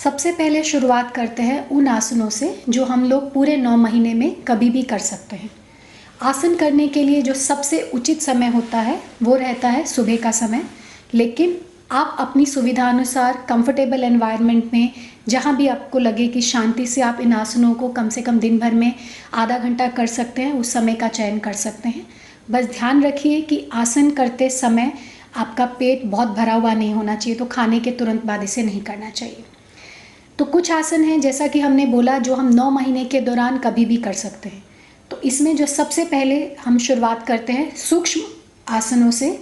सबसे पहले शुरुआत करते हैं उन आसनों से जो हम लोग पूरे 9 महीने में कभी भी कर सकते हैं। आसन करने के लिए जो सबसे उचित समय होता है वो रहता है सुबह का समय, लेकिन आप अपनी सुविधा अनुसार कंफर्टेबल एनवायरनमेंट में जहाँ भी आपको लगे कि शांति से आप इन आसनों को कम से कम दिन भर में आधा घंटा कर सकते हैं, उस समय का चयन कर सकते हैं। बस ध्यान रखिए कि आसन करते समय आपका पेट बहुत भरा हुआ नहीं होना चाहिए, तो खाने के तुरंत बाद इसे नहीं करना चाहिए। तो कुछ आसन हैं जैसा कि हमने बोला जो हम 9 महीने के दौरान कभी भी कर सकते हैं। तो इसमें जो सबसे पहले हम शुरुआत करते हैं सूक्ष्म आसनों से।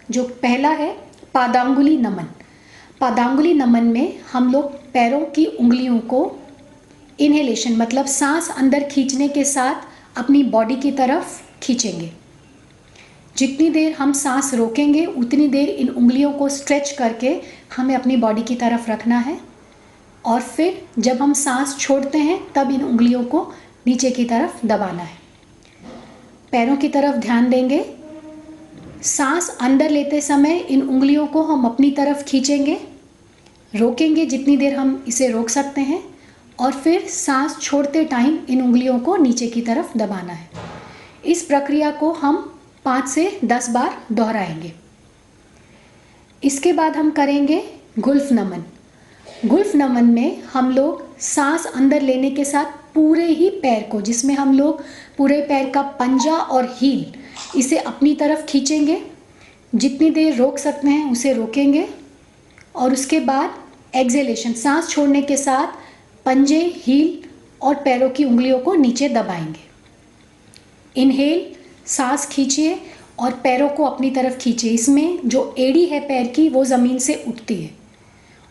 जो पहला है पादांगुली नमन। पादांगुली नमन में हम लोग पैरों की उंगलियों को इनहेलेशन मतलब सांस अंदर खींचने के साथ अपनी बॉडी की तरफ खींचेंगे। जितनी देर हम सांस रोकेंगे उतनी देर इन उंगलियों को स्ट्रेच करके हमें अपनी बॉडी की तरफ रखना है, और फिर जब हम सांस छोड़ते हैं तब इन उंगलियों को नीचे की तरफ दबाना है। पैरों की तरफ ध्यान देंगे। सांस अंदर लेते समय इन उंगलियों को हम अपनी तरफ खींचेंगे, रोकेंगे जितनी देर हम इसे रोक सकते हैं, और फिर सांस छोड़ते टाइम इन उंगलियों को नीचे की तरफ दबाना है। इस प्रक्रिया को हम 5 से 10 बार दोहराएंगे। इसके बाद हम करेंगे गुल्फ नमन। गुल्फ नमन में हम लोग सांस अंदर लेने के साथ पूरे ही पैर को, जिसमें हम लोग पूरे पैर का पंजा और हील इसे अपनी तरफ खींचेंगे, जितनी देर रोक सकते हैं उसे रोकेंगे, और उसके बाद एक्सहेलेशन सांस छोड़ने के साथ पंजे, हील और पैरों की उंगलियों को नीचे दबाएंगे। इनहेल, सांस खींचिए और पैरों को अपनी तरफ खींचिए। इसमें जो एड़ी है पैर की वो ज़मीन से उठती है,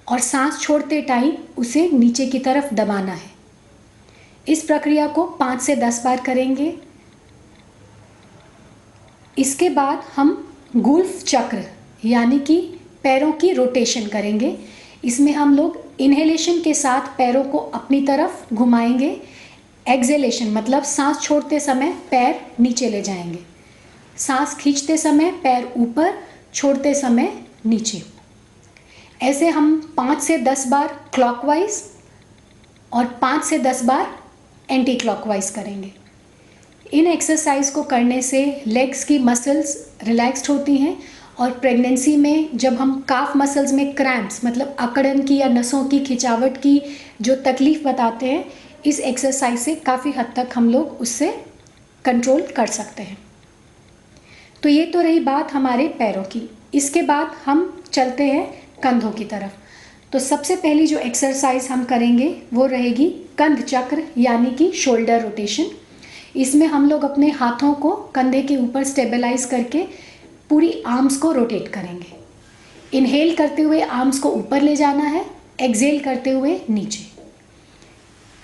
और सांस छोड़ते टाइम उसे नीचे की तरफ दबाना है। इस प्रक्रिया को 5 से 10 बार करेंगे। इसके बाद हम गुल्फ चक्र यानी कि पैरों की रोटेशन करेंगे। इसमें हम लोग इनहेलेशन के साथ पैरों को अपनी तरफ घुमाएंगे, एक्सहेलेशन मतलब सांस छोड़ते समय पैर नीचे ले जाएंगे, सांस खींचते समय पैर ऊपर, छोड़ते समय नीचे। ऐसे हम 5 से 10 बार क्लॉकवाइज और 5 से 10 बार एंटी क्लॉकवाइज करेंगे। इन एक्सरसाइज को करने से लेग्स की मसल्स रिलैक्स्ड होती हैं, और प्रेगनेंसी में जब हम काफ मसल्स में क्रैम्प्स मतलब अकड़न की या नसों की खिंचावट की जो तकलीफ़ बताते हैं, इस एक्सरसाइज से काफ़ी हद तक हम लोग उससे कंट्रोल कर सकते हैं। तो ये तो रही बात हमारे पैरों की। इसके बाद हम चलते हैं कंधों की तरफ। तो सबसे पहली जो एक्सरसाइज हम करेंगे वो रहेगी कंध चक्र यानी कि शोल्डर रोटेशन। इसमें हम लोग अपने हाथों को कंधे के ऊपर स्टेबलाइज करके पूरी आर्म्स को रोटेट करेंगे। इनहेल करते हुए आर्म्स को ऊपर ले जाना है, एक्सहेल करते हुए नीचे।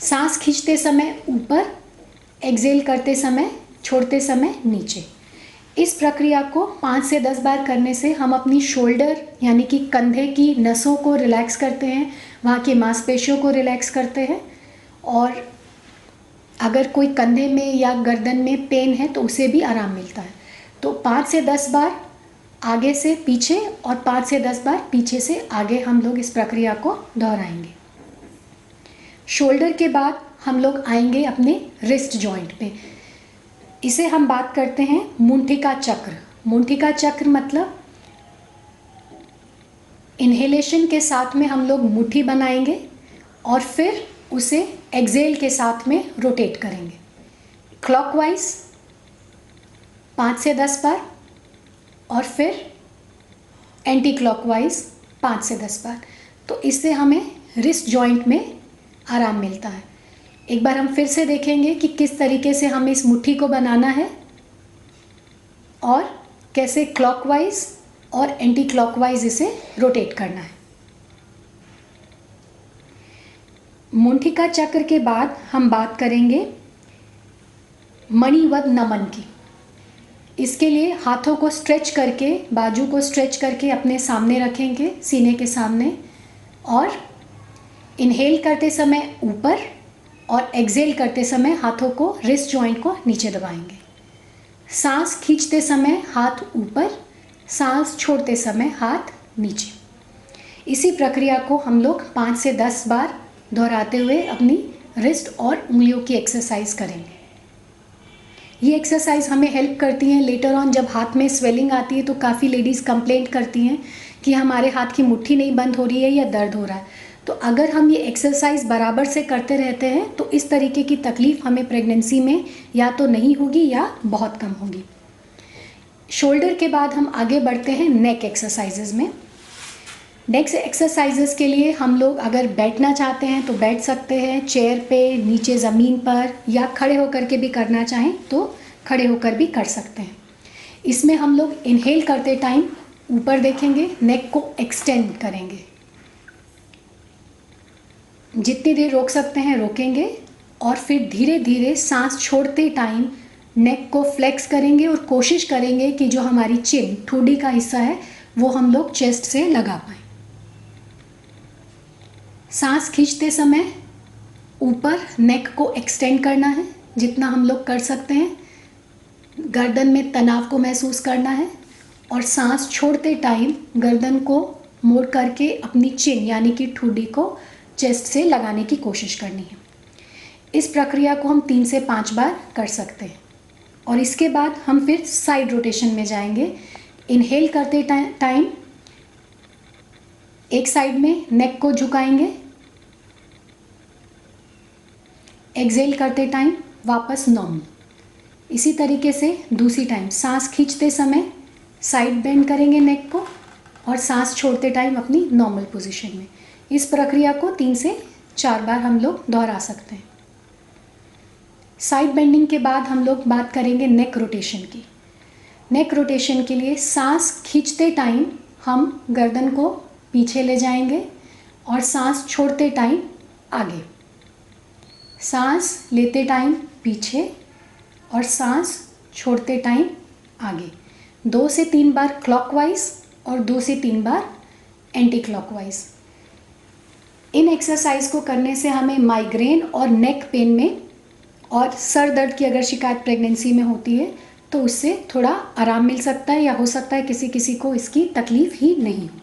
सांस खींचते समय ऊपर, एक्सहेल करते समय, छोड़ते समय नीचे। इस प्रक्रिया को 5 से 10 बार करने से हम अपनी शोल्डर यानी कि कंधे की नसों को रिलैक्स करते हैं, वहाँ की मांसपेशियों को रिलैक्स करते हैं, और अगर कोई कंधे में या गर्दन में पेन है तो उसे भी आराम मिलता है। तो 5 से 10 बार आगे से पीछे और 5 से 10 बार पीछे से आगे हम लोग इस प्रक्रिया को दोहराएंगे। शोल्डर के बाद हम लोग आएंगे अपने रिस्ट जॉइंट पे। इसे हम बात करते हैं मुंठिका चक्र। मुंठिका चक्र मतलब इनहेलेशन के साथ में हम लोग मुट्ठी बनाएंगे और फिर उसे एक्सहेल के साथ में रोटेट करेंगे क्लॉकवाइज 5 से 10 बार, और फिर एंटी क्लॉकवाइज 5 से 10 बार। तो इससे हमें रिस्ट जॉइंट में आराम मिलता है। एक बार हम फिर से देखेंगे कि किस तरीके से हमें इस मुट्ठी को बनाना है और कैसे क्लॉकवाइज और एंटी क्लॉकवाइज इसे रोटेट करना है। मुंठिका चक्र के बाद हम बात करेंगे मणिवत नमन की। इसके लिए हाथों को स्ट्रेच करके, बाजू को स्ट्रेच करके अपने सामने रखेंगे, सीने के सामने, और इनहेल करते समय ऊपर और एक्सहेल करते समय हाथों को रिस्ट जॉइंट को नीचे दबाएंगे। सांस खींचते समय हाथ ऊपर, सांस छोड़ते समय हाथ नीचे। इसी प्रक्रिया को हम लोग 5 से 10 बार दोहराते हुए अपनी रिस्ट और उंगलियों की एक्सरसाइज करेंगे। ये एक्सरसाइज हमें हेल्प करती हैं लेटर ऑन जब हाथ में स्वेलिंग आती है तो काफ़ी लेडीज़ कंप्लेंट करती हैं कि हमारे हाथ की मुट्ठी नहीं बंद हो रही है या दर्द हो रहा है। तो अगर हम ये एक्सरसाइज बराबर से करते रहते हैं तो इस तरीके की तकलीफ़ हमें प्रेगनेंसी में या तो नहीं होगी या बहुत कम होगी। शोल्डर के बाद हम आगे बढ़ते हैं नेक एक्सरसाइजेज में। नेक्स्ट एक्सरसाइजेस के लिए हम लोग अगर बैठना चाहते हैं तो बैठ सकते हैं, चेयर पे, नीचे ज़मीन पर, या खड़े होकर के भी करना चाहें तो खड़े होकर भी कर सकते हैं। इसमें हम लोग इनहेल करते टाइम ऊपर देखेंगे, नेक को एक्सटेंड करेंगे, जितनी देर रोक सकते हैं रोकेंगे, और फिर धीरे धीरे सांस छोड़ते टाइम नेक को फ्लेक्स करेंगे और कोशिश करेंगे कि जो हमारी चिन, ठोडी का हिस्सा है, वो हम लोग चेस्ट से लगा पाएँ। सांस खींचते समय ऊपर नेक को एक्सटेंड करना है जितना हम लोग कर सकते हैं, गर्दन में तनाव को महसूस करना है, और सांस छोड़ते टाइम गर्दन को मोड़ करके अपनी चिन यानी कि ठुड्डी को चेस्ट से लगाने की कोशिश करनी है। इस प्रक्रिया को हम 3 से 5 बार कर सकते हैं। और इसके बाद हम फिर साइड रोटेशन में जाएंगे। इनहेल करते टाइम एक साइड में नेक को झुकाएंगे, एक्सहेल करते टाइम वापस नॉर्मल। इसी तरीके से दूसरी टाइम सांस खींचते समय साइड बेंड करेंगे नेक को, और सांस छोड़ते टाइम अपनी नॉर्मल पोजीशन में। इस प्रक्रिया को 3 से 4 बार हम लोग दोहरा सकते हैं। साइड बेंडिंग के बाद हम लोग बात करेंगे नेक रोटेशन की। नेक रोटेशन के लिए सांस खींचते टाइम हम गर्दन को पीछे ले जाएंगे और सांस छोड़ते टाइम आगे, सांस लेते टाइम पीछे और सांस छोड़ते टाइम आगे। 2 से 3 बार क्लॉकवाइज और 2 से 3 बार एंटी क्लॉकवाइज। इन एक्सरसाइज को करने से हमें माइग्रेन और नेक पेन में और सर दर्द की अगर शिकायत प्रेगनेंसी में होती है तो उससे थोड़ा आराम मिल सकता है, या हो सकता है किसी किसी को इसकी तकलीफ़ ही नहीं हो।